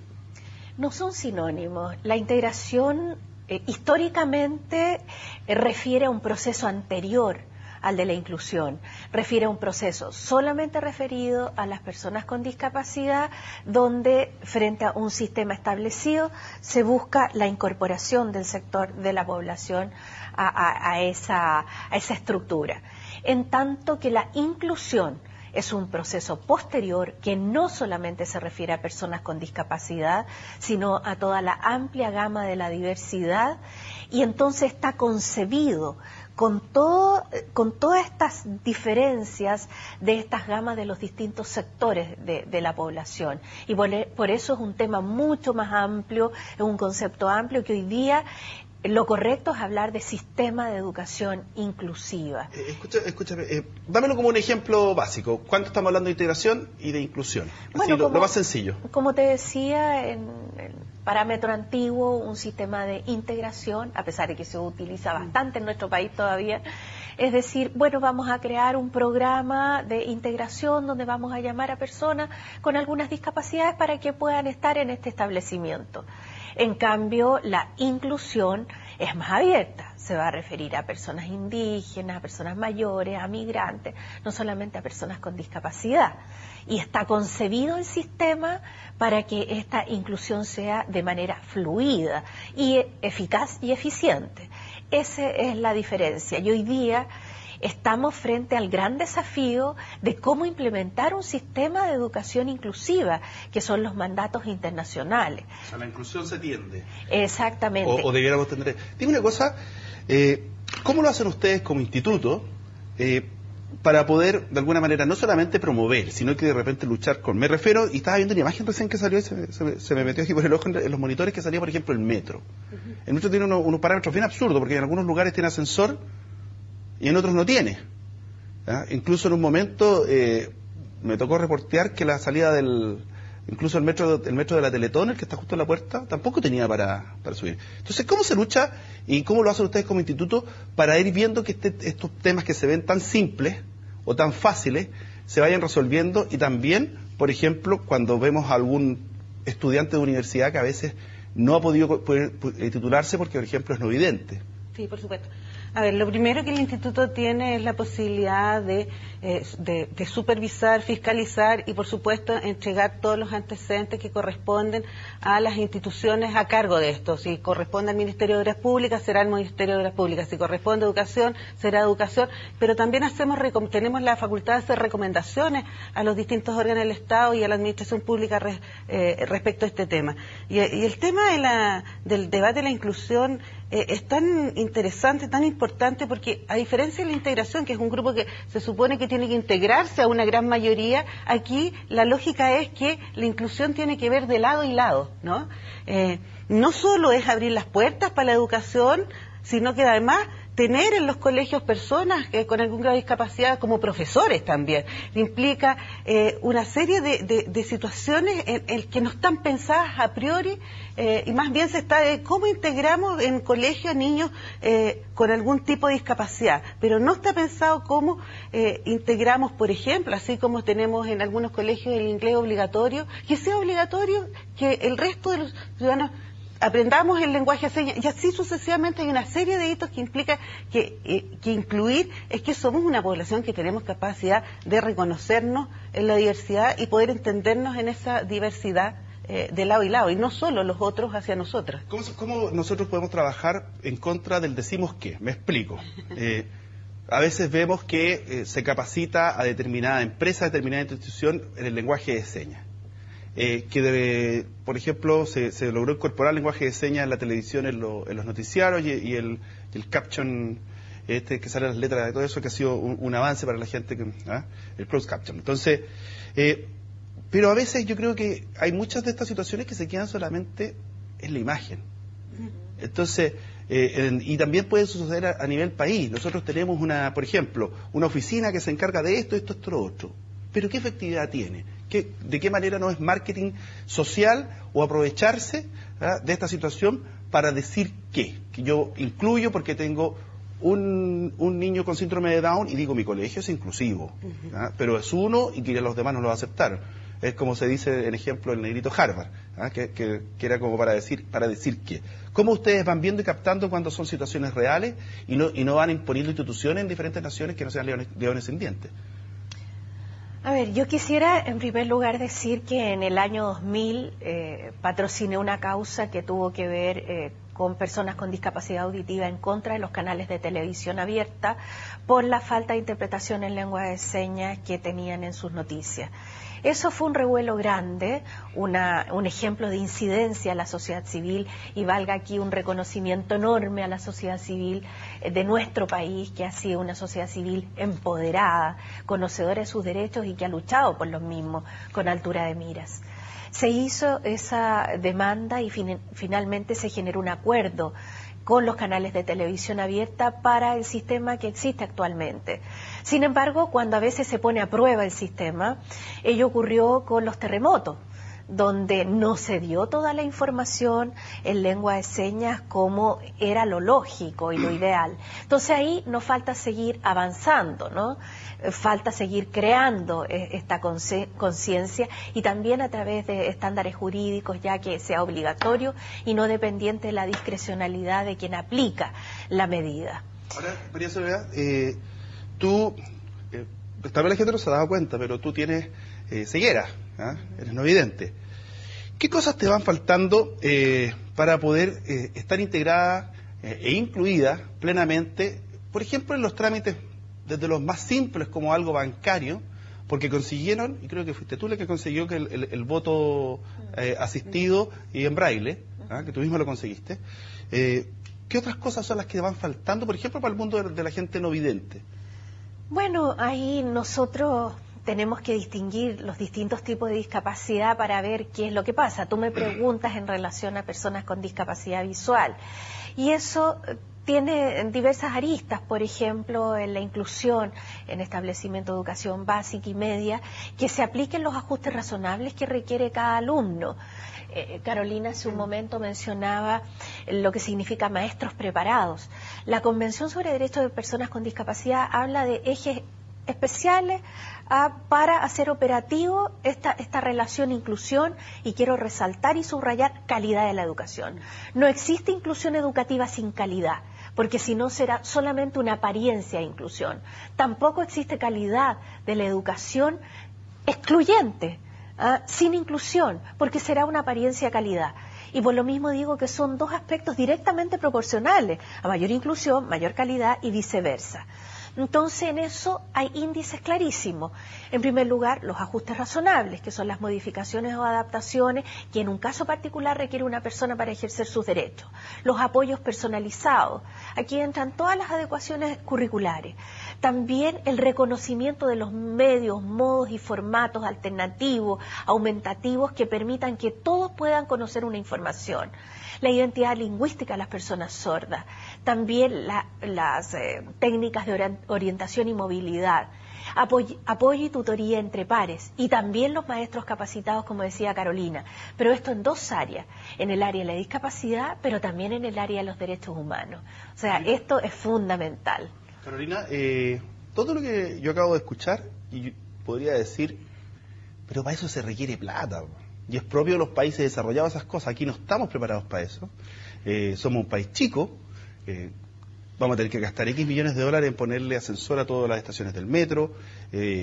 No son sinónimos. La integración históricamente refiere a un proceso anterior al de la inclusión, refiere a un proceso solamente referido a las personas con discapacidad, donde frente a un sistema establecido se busca la incorporación del sector de la población a esa estructura. En tanto que la inclusión es un proceso posterior que no solamente se refiere a personas con discapacidad, sino a toda la amplia gama de la diversidad, y entonces está concebido con todas estas diferencias de estas gamas de los distintos sectores de la población. Y por eso es un tema mucho más amplio, es un concepto amplio que hoy día lo correcto es hablar de sistema de educación inclusiva. Escúchame, dámelo como un ejemplo básico. ¿Cuánto estamos hablando de integración y de inclusión? Así, lo más sencillo. Como te decía, en el parámetro antiguo, un sistema de integración, a pesar de que se utiliza bastante en nuestro país todavía, es decir, bueno, vamos a crear un programa de integración donde vamos a llamar a personas con algunas discapacidades para que puedan estar en este establecimiento. En cambio, la inclusión es más abierta. se va a referir a personas indígenas, a personas mayores, a migrantes, no solamente a personas con discapacidad. Y está concebido el sistema para que esta inclusión sea de manera fluida y eficaz y eficiente. Esa es la diferencia. Y hoy día estamos frente al gran desafío de cómo implementar un sistema de educación inclusiva, que son los mandatos internacionales. O sea, la inclusión se tiende. Exactamente. O debiéramos tener... Dime una cosa, ¿cómo lo hacen ustedes como instituto para poder, de alguna manera, no solamente promover, sino que de repente luchar con... Me refiero, y estaba viendo una imagen recién que salió y se me metió aquí por el ojo en los monitores, que salía, por ejemplo, el metro. El metro tiene unos parámetros bien absurdos, porque en algunos lugares tiene ascensor y en otros no tiene. ¿Ah? Incluso en un momento me tocó reportear que la salida incluso el metro de la Teletón, el que está justo en la puerta, tampoco tenía para subir. Entonces, ¿cómo se lucha y cómo lo hacen ustedes como instituto para ir viendo que estos temas que se ven tan simples o tan fáciles se vayan resolviendo? Y también, por ejemplo, cuando vemos a algún estudiante de universidad que a veces no ha podido titularse porque, por ejemplo, es no vidente. Sí, por supuesto. A ver, lo primero que el instituto tiene es la posibilidad de supervisar, fiscalizar y, por supuesto, entregar todos los antecedentes que corresponden a las instituciones a cargo de esto. Si corresponde al Ministerio de Obras Públicas, será el Ministerio de Obras Públicas. Si corresponde a Educación, será Educación. Pero también tenemos la facultad de hacer recomendaciones a los distintos órganos del Estado y a la Administración Pública respecto a este tema. Y el tema del debate de la inclusión es tan interesante, tan importante, porque a diferencia de la integración, que es un grupo que se supone que tiene que integrarse a una gran mayoría, aquí la lógica es que la inclusión tiene que ver de lado y lado, ¿no? No solo es abrir las puertas para la educación, sino que además tener en los colegios personas con algún grado de discapacidad como profesores también. Implica una serie de situaciones en que no están pensadas a priori y más bien se está de cómo integramos en colegio a niños con algún tipo de discapacidad, pero no está pensado cómo integramos, por ejemplo, así como tenemos en algunos colegios el inglés obligatorio, que sea obligatorio que el resto de los ciudadanos aprendamos el lenguaje de señas, y así sucesivamente. Hay una serie de hitos que implica que incluir es que somos una población que tenemos capacidad de reconocernos en la diversidad y poder entendernos en esa diversidad de lado y lado, y no solo los otros hacia nosotras. ¿Cómo nosotros podemos trabajar en contra del decimos qué? Me explico. A veces vemos que se capacita a determinada empresa, a determinada institución en el lenguaje de señas. Por ejemplo, se logró incorporar el lenguaje de señas en la televisión, en los noticiarios y el caption, que sale las letras de todo eso, que ha sido un avance para la gente, el closed caption. Entonces, pero a veces yo creo que hay muchas de estas situaciones que se quedan solamente en la imagen. Entonces, y también puede suceder a nivel país. Nosotros tenemos por ejemplo, una oficina que se encarga de esto, lo otro. Pero ¿qué efectividad tiene? ¿De qué manera no es marketing social o aprovecharse de esta situación para decir que yo incluyo porque tengo un niño con síndrome de Down y digo mi colegio es inclusivo, pero es uno y que los demás no lo aceptaron? Es como se dice en ejemplo el negrito Harvard, que era como para decir que. ¿Cómo ustedes van viendo y captando cuando son situaciones reales y no van imponiendo instituciones en diferentes naciones que no sean leones en dientes? A ver, yo quisiera en primer lugar decir que en el año 2000 patrociné una causa que tuvo que ver con personas con discapacidad auditiva en contra de los canales de televisión abierta por la falta de interpretación en lengua de señas que tenían en sus noticias. Eso fue un revuelo grande, un ejemplo de incidencia a la sociedad civil, y valga aquí un reconocimiento enorme a la sociedad civil de nuestro país, que ha sido una sociedad civil empoderada, conocedora de sus derechos y que ha luchado por los mismos con altura de miras. Se hizo esa demanda y finalmente se generó un acuerdo con los canales de televisión abierta para el sistema que existe actualmente. Sin embargo, cuando a veces se pone a prueba el sistema, ello ocurrió con los terremotos donde no se dio toda la información en lengua de señas como era lo lógico y lo ideal. Entonces ahí nos falta seguir avanzando, ¿no? Falta seguir creando esta conciencia y también a través de estándares jurídicos, ya que sea obligatorio y no dependiente de la discrecionalidad de quien aplica la medida. Ahora, María Soledad, tú, tal vez la gente no se ha dado cuenta, pero tú tienes ceguera, eres no vidente. ¿Qué cosas te van faltando para poder estar integrada e incluida plenamente, por ejemplo, en los trámites desde los más simples como algo bancario, porque consiguieron, y creo que fuiste tú la que consiguió que el voto asistido y en braille, que tú mismo lo conseguiste? ¿Qué otras cosas son las que van faltando, por ejemplo, para el mundo de la gente no vidente? Bueno, ahí nosotros tenemos que distinguir los distintos tipos de discapacidad para ver qué es lo que pasa. Tú me preguntas en relación a personas con discapacidad visual y eso tiene diversas aristas, por ejemplo, en la inclusión en establecimiento de educación básica y media, que se apliquen los ajustes razonables que requiere cada alumno. Carolina hace un momento mencionaba lo que significa maestros preparados. La Convención sobre Derechos de Personas con Discapacidad habla de ejes especiales para hacer operativo esta relación inclusión, y quiero resaltar y subrayar calidad de la educación. No existe inclusión educativa sin calidad, porque si no será solamente una apariencia de inclusión. Tampoco existe calidad de la educación excluyente, sin inclusión, porque será una apariencia de calidad. Y por lo mismo digo que son dos aspectos directamente proporcionales: a mayor inclusión, mayor calidad y viceversa. Entonces, en eso hay índices clarísimos. En primer lugar, los ajustes razonables, que son las modificaciones o adaptaciones que en un caso particular requiere una persona para ejercer sus derechos. Los apoyos personalizados. Aquí entran todas las adecuaciones curriculares. También el reconocimiento de los medios, modos y formatos alternativos, aumentativos, que permitan que todos puedan conocer una información. La identidad lingüística de las personas sordas, también las técnicas de orientación y movilidad, apoyo y tutoría entre pares, y también los maestros capacitados, como decía Carolina, pero esto en dos áreas: en el área de la discapacidad, pero también en el área de los derechos humanos. O sea, esto es fundamental. Carolina, todo lo que yo acabo de escuchar, y podría decir, pero para eso se requiere plata, y es propio de los países desarrollados esas cosas. Aquí no estamos preparados para eso. Somos un país chico. Vamos a tener que gastar X millones de dólares en ponerle ascensor a todas las estaciones del metro.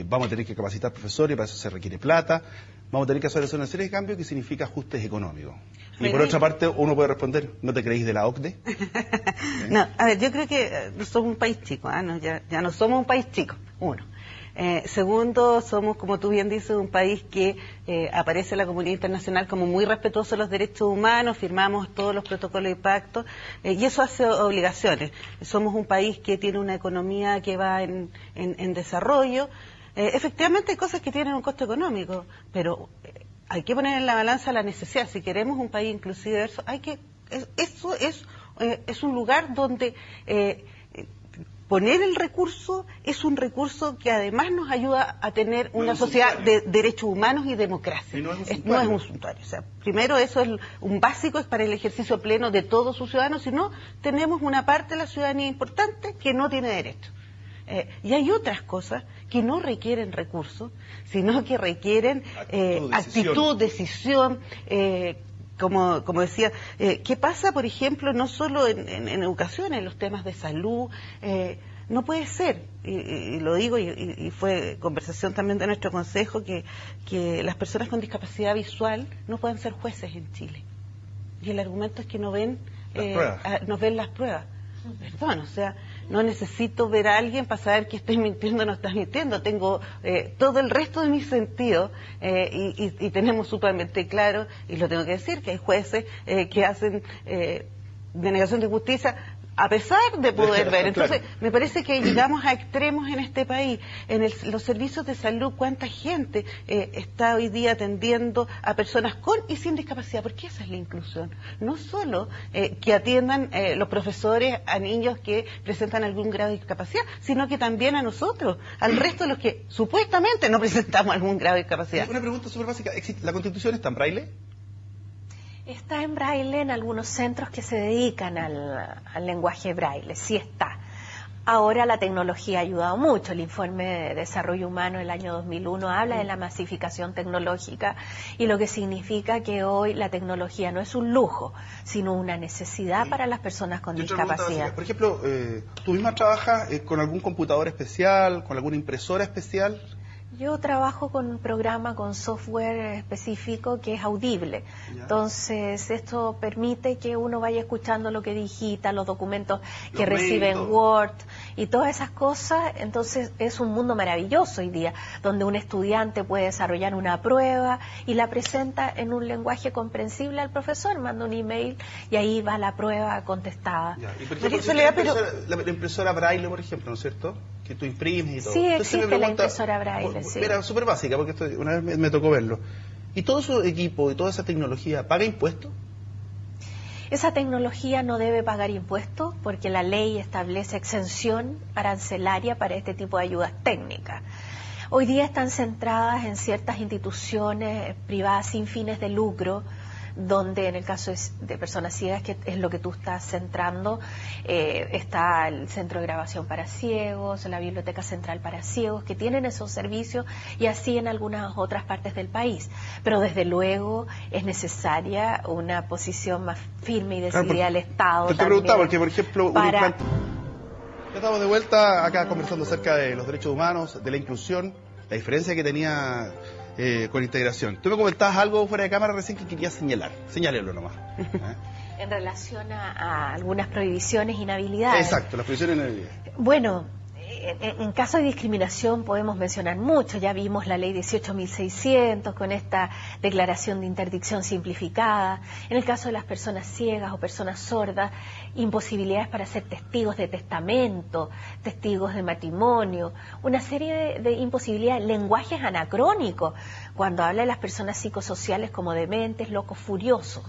Vamos a tener que capacitar profesores, y para eso se requiere plata. Vamos a tener que hacer una serie de cambios que significa ajustes económicos. Y por otra parte, uno puede responder: ¿no te creéis de la OCDE? No, a ver, yo creo que somos un país chico, no, ya no somos un país chico, uno. Segundo, somos, como tú bien dices, un país que aparece en la comunidad internacional como muy respetuoso de los derechos humanos, firmamos todos los protocolos y pactos, y eso hace obligaciones. Somos un país que tiene una economía que va en desarrollo. Efectivamente hay cosas que tienen un costo económico, pero hay que poner en la balanza la necesidad. Si queremos un país inclusivo y diverso, eso es un lugar donde poner el recurso es un recurso que además nos ayuda a tener una sociedad de derechos humanos y democracia. No es un suntuario. O sea, primero, eso es un básico, es para el ejercicio pleno de todos sus ciudadanos. Si no, tenemos una parte de la ciudadanía importante que no tiene derecho. Y hay otras cosas que no requieren recursos, sino que requieren actitud, decisión. Como decía, ¿qué pasa, por ejemplo, no solo en educación, en los temas de salud? No puede ser, y lo digo, y fue conversación también de nuestro consejo, que las personas con discapacidad visual no pueden ser jueces en Chile. Y el argumento es que no ven las pruebas. Perdón, o sea, no necesito ver a alguien para saber que estoy mintiendo o no estás mintiendo. Tengo todo el resto de mis sentidos y tenemos súpermente claro, y lo tengo que decir, que hay jueces que hacen denegación de justicia a pesar de poder ver. Entonces, Claro. me parece que llegamos a extremos en este país. En los servicios de salud, ¿cuánta gente está hoy día atendiendo a personas con y sin discapacidad? Porque esa es la inclusión. No solo que atiendan los profesores a niños que presentan algún grado de discapacidad, sino que también a nosotros, al resto de los que supuestamente no presentamos algún grado de discapacidad. Una pregunta súper básica. ¿La Constitución está en braille? Está en braille en algunos centros que se dedican al lenguaje braille, sí está. Ahora la tecnología ha ayudado mucho. El informe de desarrollo humano del año 2001 habla de la masificación tecnológica y lo que significa que hoy la tecnología no es un lujo, sino una necesidad para las personas con discapacidad. Por ejemplo, ¿tú misma trabajas con algún computador especial, con alguna impresora especial? Yo trabajo con un programa con software específico que es audible. Ya. Entonces, esto permite que uno vaya escuchando lo que digita, los documentos que Los recibe en mails, Word y todas esas cosas. Entonces, es un mundo maravilloso hoy día, donde un estudiante puede desarrollar una prueba y la presenta en un lenguaje comprensible al profesor, manda un email y ahí va la prueba contestada. Ya. Y por Porque ejemplo, eso si le da, la impresora braille, por ejemplo, ¿no es cierto? Que tú imprimes y todo. Sí, Entonces existe me la pregunta, impresora braille, sí. Era súper básica, porque una vez me tocó verlo. ¿Y todo su equipo y toda esa tecnología paga impuestos? Esa tecnología no debe pagar impuestos porque la ley establece exención arancelaria para este tipo de ayudas técnicas. Hoy día están centradas en ciertas instituciones privadas sin fines de lucro, donde en el caso de personas ciegas, que es lo que tú estás centrando, está el Centro de Grabación para Ciegos, la Biblioteca Central para Ciegos, que tienen esos servicios, y así en algunas otras partes del país. Pero desde luego es necesaria una posición más firme y decidida del Estado. Te preguntaba, porque por también, ejemplo, para... Ya estamos de vuelta acá conversando acerca de los derechos humanos, de la inclusión, la diferencia que tenía con integración. Tú me comentabas algo fuera de cámara recién que querías señalar. Señálelo nomás. En relación a algunas prohibiciones, inhabilidades. Exacto, las prohibiciones en el... Bueno, en caso de discriminación podemos mencionar mucho. Ya vimos la ley 18.600 con esta declaración de interdicción simplificada. En el caso de las personas ciegas o personas sordas, imposibilidades para ser testigos de testamento, testigos de matrimonio, una serie de imposibilidades, lenguajes anacrónicos, cuando habla de las personas psicosociales como dementes, locos, furiosos.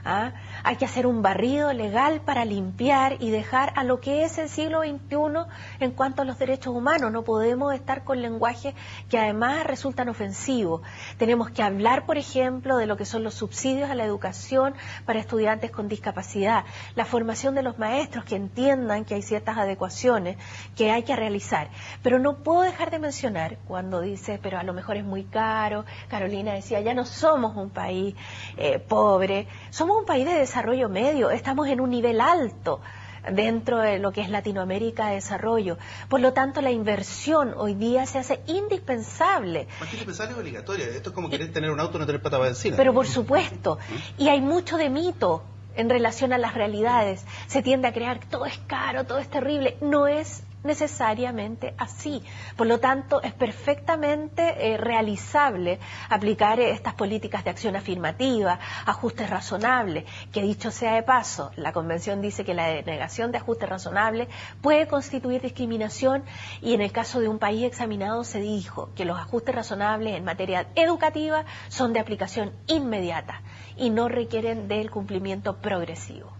¿Ah? Hay que hacer un barrido legal para limpiar y dejar a lo que es el siglo XXI en cuanto a los derechos humanos. No podemos estar con lenguajes que además resultan ofensivos. Tenemos que hablar, por ejemplo, de lo que son los subsidios a la educación para estudiantes con discapacidad, la formación de los maestros, que entiendan que hay ciertas adecuaciones que hay que realizar. Pero no puedo dejar de mencionar cuando dice, pero a lo mejor es muy caro. Carolina decía, ya no somos un país pobre, somos un país de desarrollo medio, estamos en un nivel alto dentro de lo que es Latinoamérica de desarrollo. Por lo tanto, la inversión hoy día se hace indispensable. Más que indispensable es obligatoria. Esto es como querer tener un auto y no tener plata para benzina. Pero por supuesto, y hay mucho de mito en relación a las realidades. Se tiende a crear que todo es caro, todo es terrible. No es necesariamente así. Por lo tanto, es perfectamente realizable aplicar estas políticas de acción afirmativa, ajustes razonables, que dicho sea de paso, la Convención dice que la denegación de ajustes razonables puede constituir discriminación, y en el caso de un país examinado se dijo que los ajustes razonables en materia educativa son de aplicación inmediata y no requieren del cumplimiento progresivo.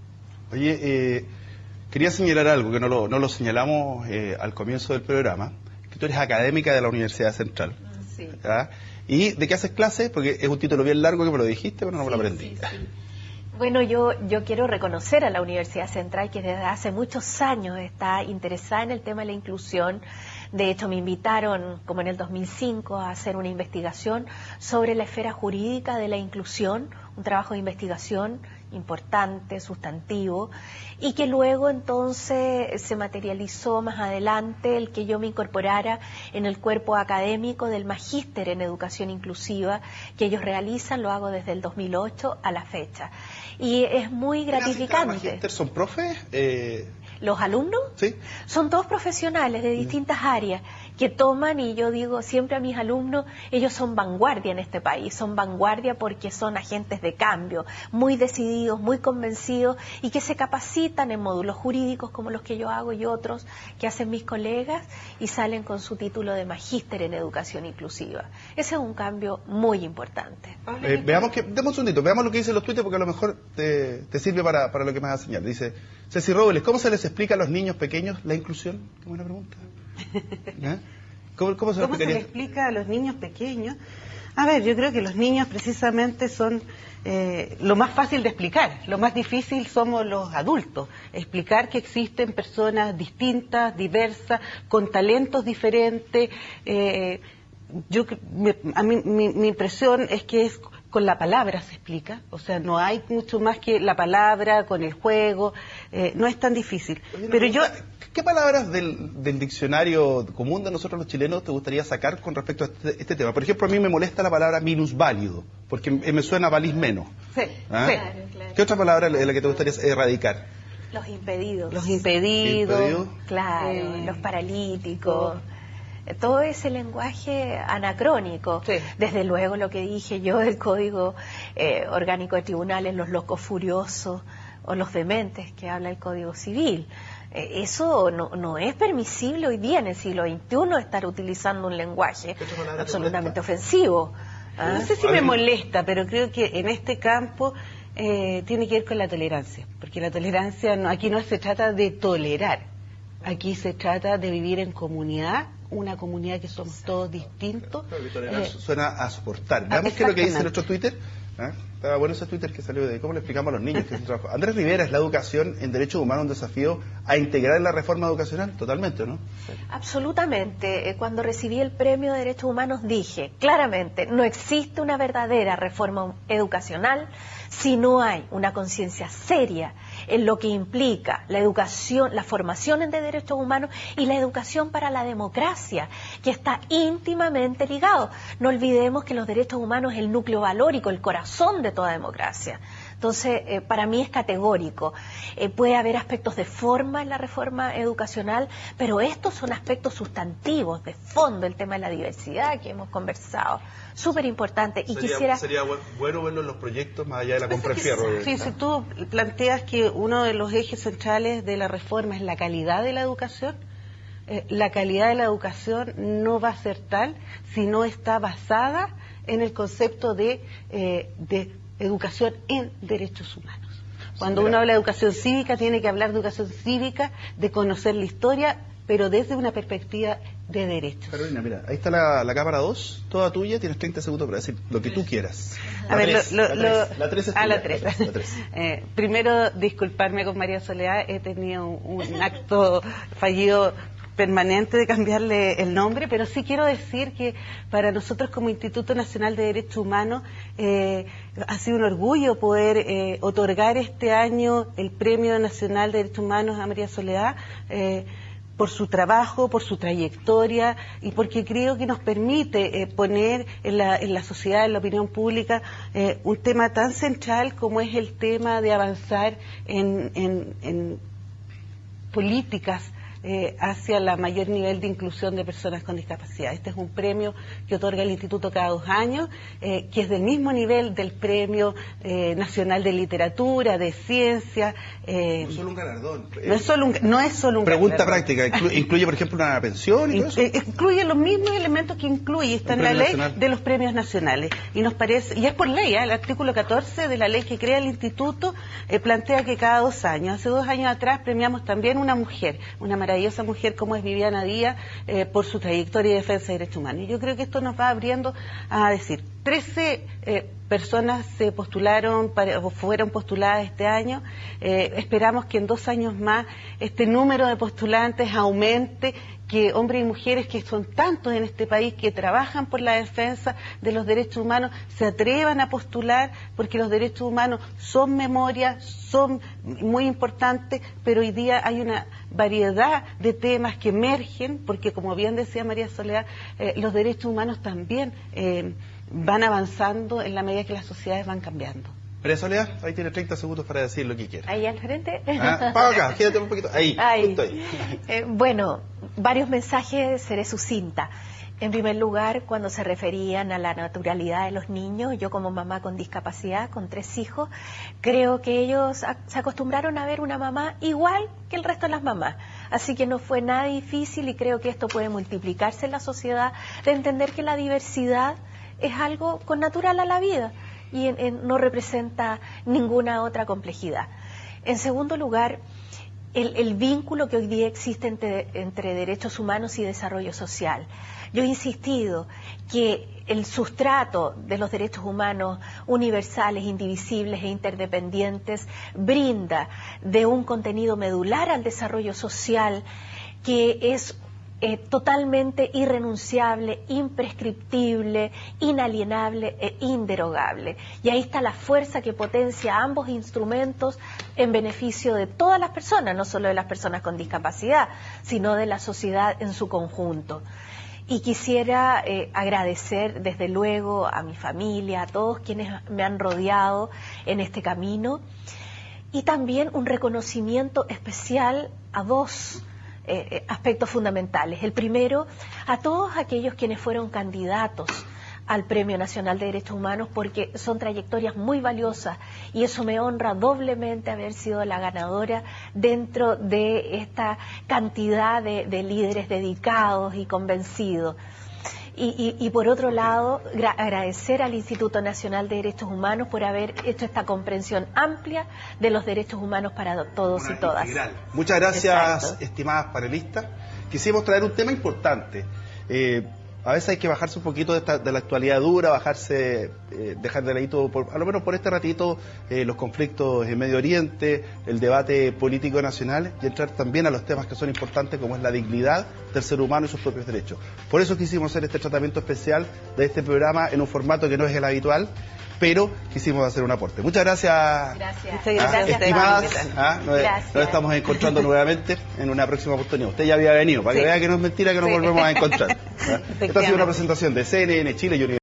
Oye, quería señalar algo que no lo señalamos al comienzo del programa, que tú eres académica de la Universidad Central. Sí. ¿Ah? ¿Y de qué haces clases? Porque es un título bien largo que me lo dijiste, pero no me lo aprendí. Sí. Bueno, yo quiero reconocer a la Universidad Central, que desde hace muchos años está interesada en el tema de la inclusión. De hecho, me invitaron, como en el 2005, a hacer una investigación sobre la esfera jurídica de la inclusión, un trabajo de investigación importante, sustantivo, y que luego entonces se materializó más adelante el que yo me incorporara en el cuerpo académico del Magíster en Educación Inclusiva que ellos realizan. Lo hago desde el 2008 a la fecha. Y es muy gratificante. ¿Magíster son profes? ¿Los alumnos? Sí. Son todos profesionales de distintas áreas que toman, y yo digo siempre a mis alumnos, ellos son vanguardia en este país, son vanguardia porque son agentes de cambio, muy decididos, muy convencidos, y que se capacitan en módulos jurídicos como los que yo hago y otros que hacen mis colegas, y salen con su título de magíster en educación inclusiva. Ese es un cambio muy importante. Demos un segundito, veamos lo que dicen los tuites, porque a lo mejor te sirve para lo que me vas a señalar. Dice Ceci Robles, ¿cómo se les explica a los niños pequeños la inclusión? Qué buena pregunta. ¿Eh? ¿Cómo se le explica a los niños pequeños? A ver, yo creo que los niños precisamente son lo más fácil de explicar. Lo más difícil somos los adultos. Explicar que existen personas distintas, diversas, con talentos diferentes. Mi impresión es que con la palabra se explica, o sea, no hay mucho más que la palabra, con el juego, no es tan difícil. Pero ¿qué palabras del diccionario común de nosotros los chilenos te gustaría sacar con respecto a este tema? Por ejemplo, a mí me molesta la palabra minusválido, porque me suena valís menos. Sí, ¿Ah? sí. Claro. ¿Qué otra palabra es la que te gustaría erradicar? Los impedidos. Los impedidos. Claro, los paralíticos. Todo ese lenguaje anacrónico. Sí. Desde luego lo que dije yo del Código Orgánico de Tribunales, los locos furiosos o los dementes que habla el Código Civil. Eso no es permisible hoy día en el siglo XXI estar utilizando un lenguaje absolutamente ofensivo. ¿Ah? No sé si me molesta, pero creo que en este campo tiene que ver con la tolerancia, porque la tolerancia aquí no se trata de tolerar, aquí se trata de vivir en comunidad, una comunidad que somos todos distintos. Suena a soportar. Veamos qué es lo que dice el otro Twitter. ¿Ah? Estaba bueno ese Twitter que salió de cómo le explicamos a los niños que es un trabajo. Andrés Rivera, ¿es la educación en derechos humanos un desafío a integrar en la reforma educacional? Totalmente, ¿no? Absolutamente. Cuando recibí el premio de Derechos Humanos dije claramente, no existe una verdadera reforma educacional si no hay una conciencia seria en lo que implica la educación, la formación en derechos humanos y la educación para la democracia, que está íntimamente ligado. No olvidemos que los derechos humanos es el núcleo valórico, el corazón de toda democracia. Entonces, para mí es categórico. Puede haber aspectos de forma en la reforma educacional, pero estos son aspectos sustantivos, de fondo, el tema de la diversidad que hemos conversado. Súper importante. Y sería bueno verlo en los proyectos más allá de la compra de fierro. Sí, si tú planteas que uno de los ejes centrales de la reforma es la calidad de la educación, la calidad de la educación no va a ser tal si no está basada en el concepto de educación en derechos humanos. Cuando uno habla de educación cívica, tiene que hablar de educación cívica, de conocer la historia, pero desde una perspectiva de derechos. Carolina, mira, ahí está la cámara 2, toda tuya, tienes 30 segundos para decir lo que tú quieras. A ver, la 3 es tuya. La 3. Primero, disculparme con María Soledad, he tenido un acto fallido permanente de cambiarle el nombre, pero sí quiero decir que para nosotros como Instituto Nacional de Derechos Humanos ha sido un orgullo poder otorgar este año el Premio Nacional de Derechos Humanos a María Soledad por su trabajo, por su trayectoria y porque creo que nos permite poner en la sociedad, en la opinión pública, un tema tan central como es el tema de avanzar en políticas hacia el mayor nivel de inclusión de personas con discapacidad. Este es un premio que otorga el Instituto cada 2 años, que es del mismo nivel del Premio Nacional de Literatura, de Ciencia. No es solo un galardón. No es solo un pregunta galardón. práctica, ¿incluye por ejemplo una pensión y todo eso? Incluye los mismos elementos que incluye, está en la ley de los premios nacionales. Y nos parece, y es por ley, el artículo 14 de la ley que crea el Instituto plantea que cada 2 años, hace 2 años atrás premiamos también una mujer, una maravillosa mujer como es Viviana Díaz, por su trayectoria y defensa de derechos humanos. Y yo creo que esto nos va abriendo a decir, 13 personas se postularon, fueron postuladas este año, esperamos que en 2 años más este número de postulantes aumente, que hombres y mujeres que son tantos en este país que trabajan por la defensa de los derechos humanos se atrevan a postular, porque los derechos humanos son memoria, son muy importantes, pero hoy día hay una variedad de temas que emergen, porque como bien decía María Soledad, los derechos humanos también van avanzando en la medida que las sociedades van cambiando. María Soledad, ahí tiene 30 segundos para decir lo que quiera. Ahí al frente. Para acá, quédate un poquito. Ahí. Justo ahí. Bueno, varios mensajes, seré sucinta. En primer lugar, cuando se referían a la naturalidad de los niños, yo como mamá con discapacidad, con 3 hijos, creo que ellos se acostumbraron a ver una mamá igual que el resto de las mamás. Así que no fue nada difícil y creo que esto puede multiplicarse en la sociedad, de entender que la diversidad es algo connatural a la vida y no representa ninguna otra complejidad. En segundo lugar, el vínculo que hoy día existe entre derechos humanos y desarrollo social. Yo he insistido que el sustrato de los derechos humanos universales, indivisibles e interdependientes brinda de un contenido medular al desarrollo social que es totalmente irrenunciable, imprescriptible, inalienable e inderogable. Y ahí está la fuerza que potencia ambos instrumentos en beneficio de todas las personas, no solo de las personas con discapacidad, sino de la sociedad en su conjunto. Y quisiera agradecer desde luego a mi familia, a todos quienes me han rodeado en este camino, y también un reconocimiento especial a 2 aspectos fundamentales. El primero, a todos aquellos quienes fueron candidatos al Premio Nacional de Derechos Humanos, porque son trayectorias muy valiosas y eso me honra doblemente haber sido la ganadora dentro de esta cantidad de líderes dedicados y convencidos. Y por otro lado, agradecer al Instituto Nacional de Derechos Humanos por haber hecho esta comprensión amplia de los derechos humanos para todos y todas. Integral. Muchas gracias, Exacto. Estimadas panelistas. Quisimos traer un tema importante. A veces hay que bajarse un poquito de la actualidad dura, dejar de ladito, a lo menos por este ratito, los conflictos en Medio Oriente, el debate político nacional, y entrar también a los temas que son importantes, como es la dignidad del ser humano y sus propios derechos. Por eso quisimos hacer este tratamiento especial de este programa en un formato que no es el habitual, pero quisimos hacer un aporte. Muchas gracias. Gracias. Estimadas, nos estamos encontrando nuevamente en una próxima oportunidad. Usted ya había venido, para que vea que no es mentira que nos volvemos a encontrar. Esta ha sido una presentación de CNN Chile y